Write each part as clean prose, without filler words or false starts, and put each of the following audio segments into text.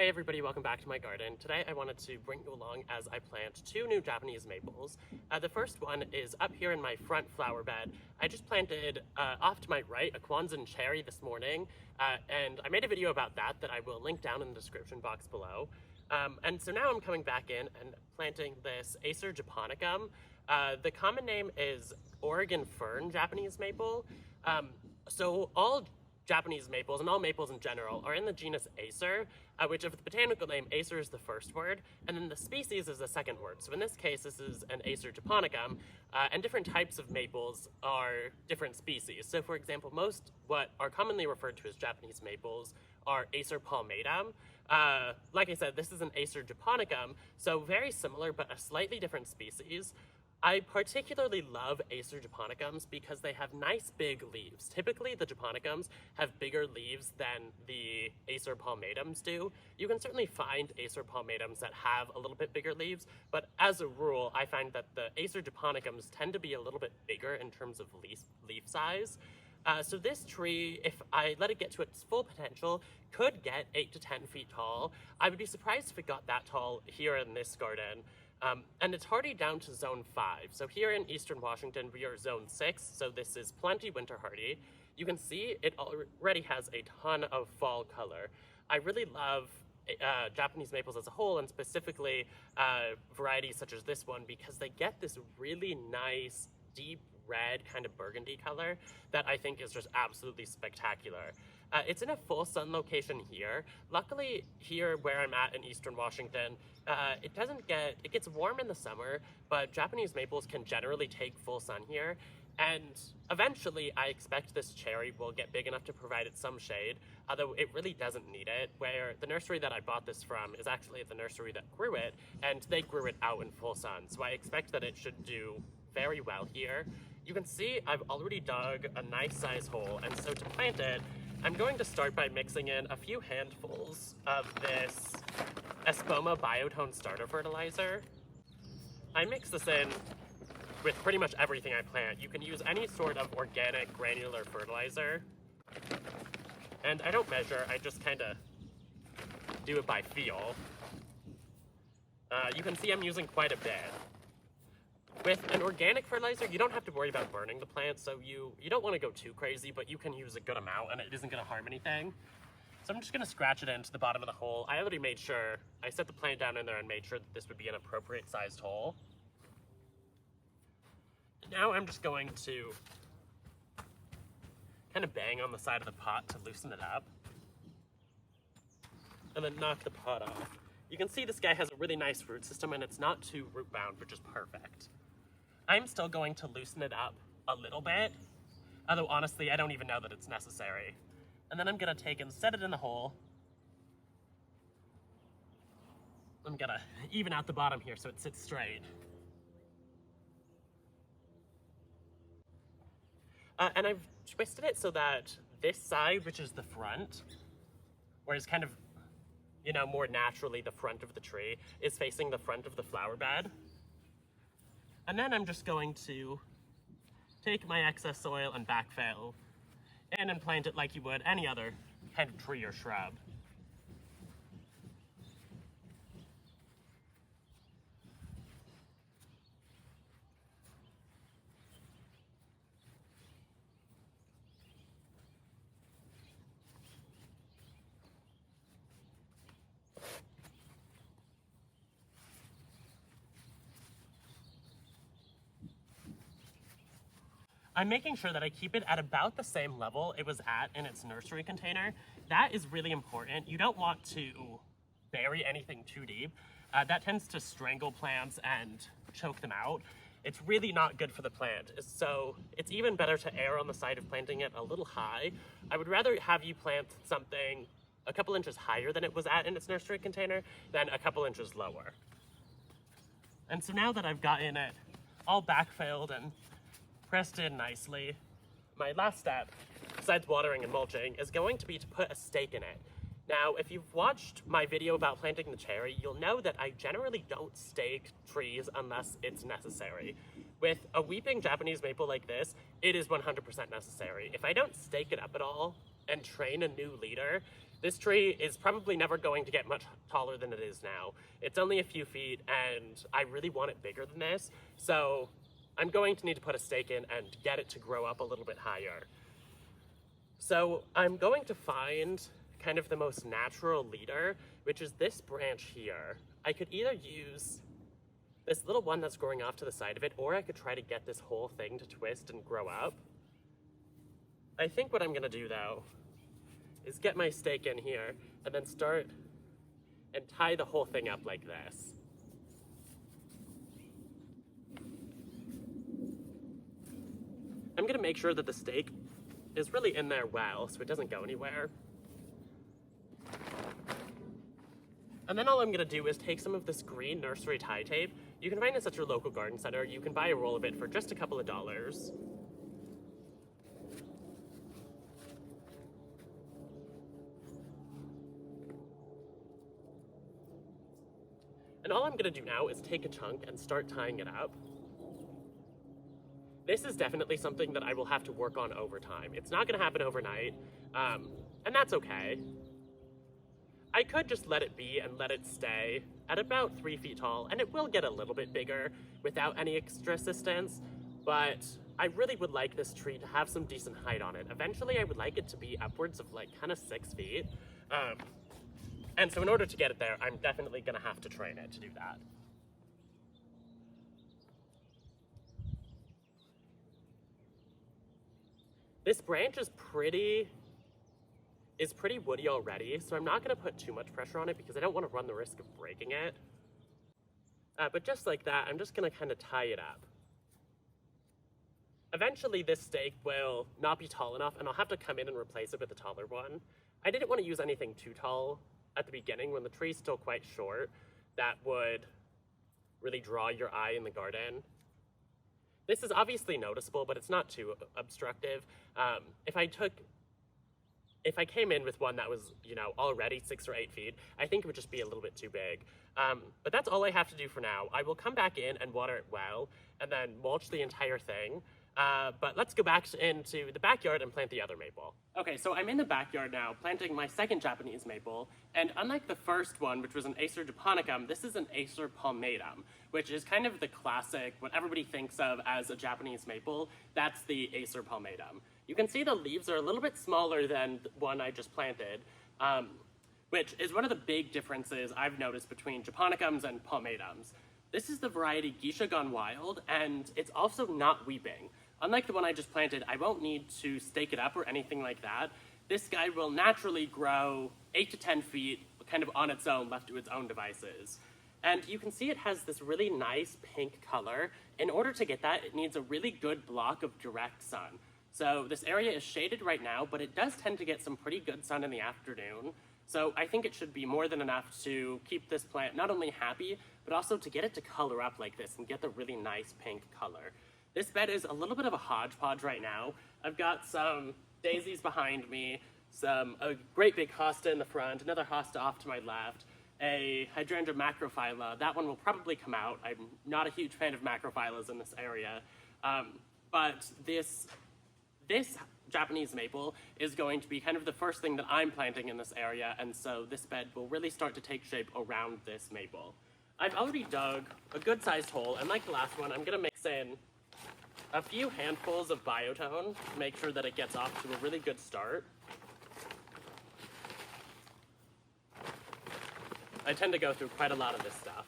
Hey everybody, welcome back to my garden. Today I wanted to bring you along as I plant two new Japanese maples. The first one is up here in my front flower bed. I just planted off to my right a Kwanzan cherry this morning, and I made a video about that I will link down in the description box below. And so now I'm coming back in and planting this Acer japonicum. The common name is Oregon fern Japanese maple. So all Japanese maples, and all maples in general, are in the genus Acer, which of the botanical name, Acer is the first word, and then the species is the second word. So in this case, this is an Acer japonicum, and different types of maples are different species. So for example, most what are commonly referred to as Japanese maples are Acer palmatum. Like I said, this is an Acer japonicum, so very similar but a slightly different species. I particularly love Acer japonicums because they have nice big leaves. Typically, the japonicums have bigger leaves than the Acer palmatums do. You can certainly find Acer palmatums that have a little bit bigger leaves, but as a rule, I find that the Acer japonicums tend to be a little bit bigger in terms of leaf size. So this tree, if I let it get to its full potential, could get 8 to 10 feet tall. I would be surprised if it got that tall here in this garden. And it's hardy down to zone 5. So here in eastern Washington, we are zone 6, so this is plenty winter hardy. You can see it already has a ton of fall color. I really love Japanese maples as a whole, and specifically varieties such as this one, because they get this really nice, deep red kind of burgundy color that I think is just absolutely spectacular. It's in a full sun location here. Luckily, here where I'm at in eastern Washington, it gets warm in the summer, but Japanese maples can generally take full sun here. And eventually, I expect this cherry will get big enough to provide it some shade, although it really doesn't need it, where the nursery that I bought this from is actually the nursery that grew it, and they grew it out in full sun, so I expect that it should do very well here. You can see I've already dug a nice size hole, and so to plant it, I'm going to start by mixing in a few handfuls of this Espoma Biotone starter fertilizer. I mix this in with pretty much everything I plant. You can use any sort of organic granular fertilizer. And I don't measure, I just kind of do it by feel. You can see I'm using quite a bit. With an organic fertilizer, you don't have to worry about burning the plant, so you don't want to go too crazy, but you can use a good amount and it isn't going to harm anything. So I'm just going to scratch it into the bottom of the hole. I already made sure, I set the plant down in there and made sure that this would be an appropriate sized hole. Now I'm just going to kind of bang on the side of the pot to loosen it up, and then knock the pot off. You can see this guy has a really nice root system and it's not too root bound, which is perfect. I'm still going to loosen it up a little bit, although honestly I don't even know that it's necessary. And then I'm gonna take and set it in the hole. I'm gonna even out the bottom here so it sits straight. And I've twisted it so that this side, which is the front, where it's kind of, you know, more naturally the front of the tree, is facing the front of the flower bed. And then I'm just going to take my excess soil and backfill and plant it like you would any other kind of tree or shrub. I'm making sure that I keep it at about the same level it was at in its nursery container. That is really important. You don't want to bury anything too deep. That tends to strangle plants and choke them out. It's really not good for the plant. So it's even better to err on the side of planting it a little high. I would rather have you plant something a couple inches higher than it was at in its nursery container than a couple inches lower. And so now that I've gotten it all backfilled and pressed in nicely, my last step, besides watering and mulching, is going to be to put a stake in it. Now, if you've watched my video about planting the cherry, you'll know that I generally don't stake trees unless it's necessary. With a weeping Japanese maple like this, it is 100% necessary. If I don't stake it up at all and train a new leader, This tree is probably never going to get much taller than it is now. It's only a few feet, and I really want it bigger than this, so I'm going to need to put a stake in and get it to grow up a little bit higher. So I'm going to find kind of the most natural leader, which is this branch here. I could either use this little one that's growing off to the side of it, or I could try to get this whole thing to twist and grow up. I think what I'm gonna do though is get my stake in here and then start and tie the whole thing up like this. I'm gonna make sure that the stake is really in there well so it doesn't go anywhere. And then all I'm gonna do is take some of this green nursery tie tape. You can find this at your local garden center. You can buy a roll of it for just a couple of dollars. And all I'm gonna do now is take a chunk and start tying it up. This is definitely something that I will have to work on over time. It's not gonna happen overnight, and that's okay. I could just let it be and let it stay at about 3 feet tall, and it will get a little bit bigger without any extra assistance, but I really would like this tree to have some decent height on it. Eventually, I would like it to be upwards of like kind of 6 feet. And so in order to get it there, I'm definitely gonna have to train it to do that. This branch is pretty woody already, so I'm not gonna put too much pressure on it because I don't wanna run the risk of breaking it. But just like that, I'm just gonna kind of tie it up. Eventually this stake will not be tall enough and I'll have to come in and replace it with a taller one. I didn't want to use anything too tall at the beginning when the tree's still quite short. That would really draw your eye in the garden. This is obviously noticeable, but it's not too obstructive. If I came in with one that was, already 6 or 8 feet, I think it would just be a little bit too big. But that's all I have to do for now. I will come back in and water it well, and then mulch the entire thing. But let's go back into the backyard and plant the other maple. Okay, so I'm in the backyard now, planting my second Japanese maple, and unlike the first one, which was an Acer japonicum, this is an Acer palmatum, which is kind of the classic, what everybody thinks of as a Japanese maple. That's the Acer palmatum. You can see the leaves are a little bit smaller than the one I just planted, which is one of the big differences I've noticed between japonicums and palmatums. This is the variety Geisha Gone Wild, and it's also not weeping. Unlike the one I just planted, I won't need to stake it up or anything like that. This guy will naturally grow 8 to 10 feet kind of on its own, left to its own devices. And you can see it has this really nice pink color. In order to get that, it needs a really good block of direct sun. So this area is shaded right now, but it does tend to get some pretty good sun in the afternoon. So I think it should be more than enough to keep this plant not only happy, but also to get it to color up like this and get the really nice pink color. This bed is a little bit of a hodgepodge right now. I've got some daisies behind me, a great big hosta in the front, another hosta off to my left, a hydrangea macrophylla. That one will probably come out. I'm not a huge fan of macrophyllas in this area, but this Japanese maple is going to be kind of the first thing that I'm planting in this area, and so this bed will really start to take shape around this maple. I've already dug a good-sized hole, and like the last one, I'm gonna mix in a few handfuls of Biotone to make sure that it gets off to a really good start. I tend to go through quite a lot of this stuff.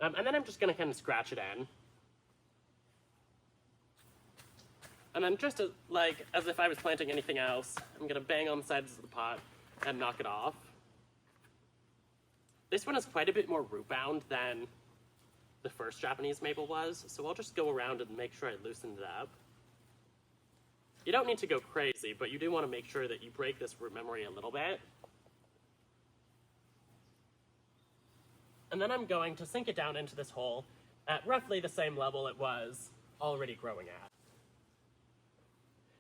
And then I'm just gonna kind of scratch it in. And then just as if I was planting anything else, I'm gonna bang on the sides of the pot and knock it off. This one is quite a bit more root bound than the first Japanese maple was, so I'll just go around and make sure I loosened it up. You don't need to go crazy, but you do want to make sure that you break this root memory a little bit. And then I'm going to sink it down into this hole at roughly the same level it was already growing at.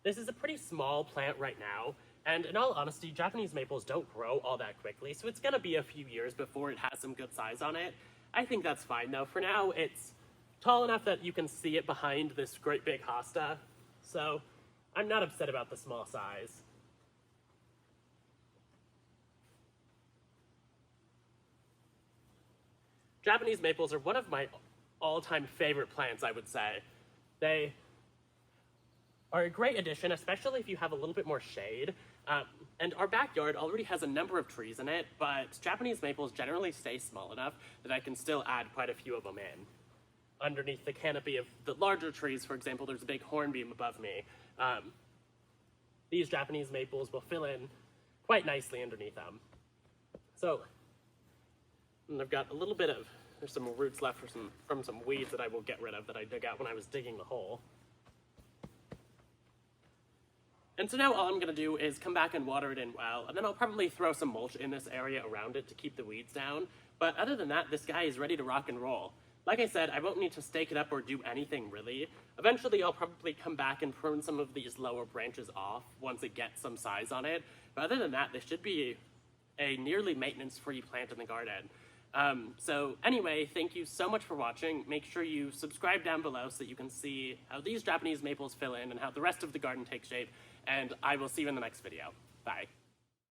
This is a pretty small plant right now, and in all honesty, Japanese maples don't grow all that quickly, so it's gonna be a few years before it has some good size on it. I think that's fine though. For now, it's tall enough that you can see it behind this great big hosta, so I'm not upset about the small size. Japanese maples are one of my all-time favorite plants, I would say. They are a great addition, especially if you have a little bit more shade. And our backyard already has a number of trees in it, but Japanese maples generally stay small enough that I can still add quite a few of them in. Underneath the canopy of the larger trees, for example, there's a big hornbeam above me. These Japanese maples will fill in quite nicely underneath them. So, and I've got a little bit of, there's some roots left from some weeds that I will get rid of that I dug out when I was digging the hole. And so now all I'm gonna do is come back and water it in well, and then I'll probably throw some mulch in this area around it to keep the weeds down. But other than that, this guy is ready to rock and roll. Like I said, I won't need to stake it up or do anything really. Eventually I'll probably come back and prune some of these lower branches off once it gets some size on it. But other than that, this should be a nearly maintenance-free plant in the garden. So anyway, thank you so much for watching. Make sure you subscribe down below so that you can see how these Japanese maples fill in and how the rest of the garden takes shape. And I will see you in the next video. Bye.